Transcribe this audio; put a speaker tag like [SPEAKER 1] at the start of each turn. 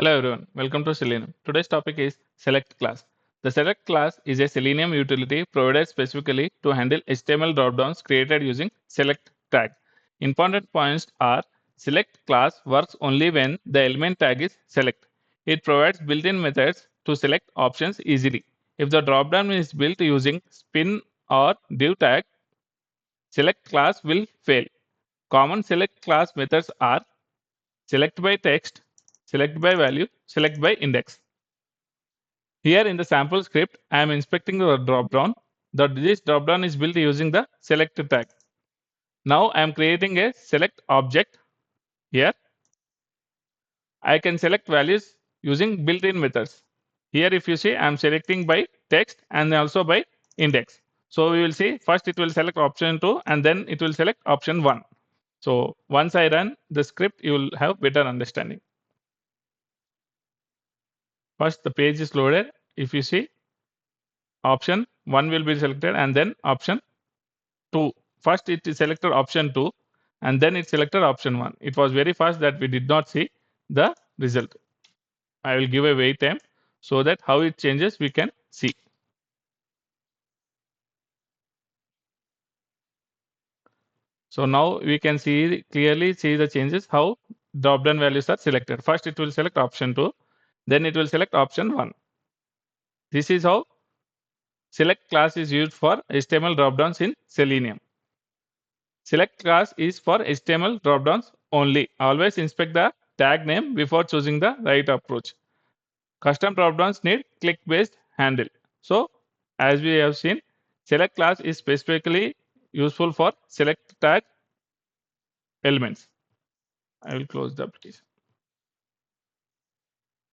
[SPEAKER 1] Hello everyone, welcome to Selenium. Today's topic is Select class. The Select class is a Selenium utility provided specifically to handle HTML dropdowns created using Select tag. Important points are Select class works only when the element tag is Select. It provides built-in methods to select options easily. If the dropdown is built using spin or div tag, Select class will fail. Common Select class methods are SelectByText, SelectByValue, SelectByIndex. Here in the sample script, I am inspecting the dropdown. This dropdown is built using the select tag. Now I am creating a select object. Here I can select values using built-in methods. Here if you see, I am selecting by text and also by index. So we will see first it will select option 2 and then it will select option 1. So once I run the script, you will have better understanding. First the page is loaded. If you see, option 1 will be selected and then option 2. First it is selected option 2 and then it selected option 1. It was very fast that we did not see the result. I will give a wait time so that how it changes we can see. So now we can clearly see the changes how drop down values are selected. First it will select option 2, then it will select option 1. This is how select class is used for HTML dropdowns in Selenium. Select class is for HTML dropdowns only. Always inspect the tag name before choosing the right approach. Custom dropdowns need click-based handle. So, as we have seen, select class is specifically useful for select tag elements. I will close the application.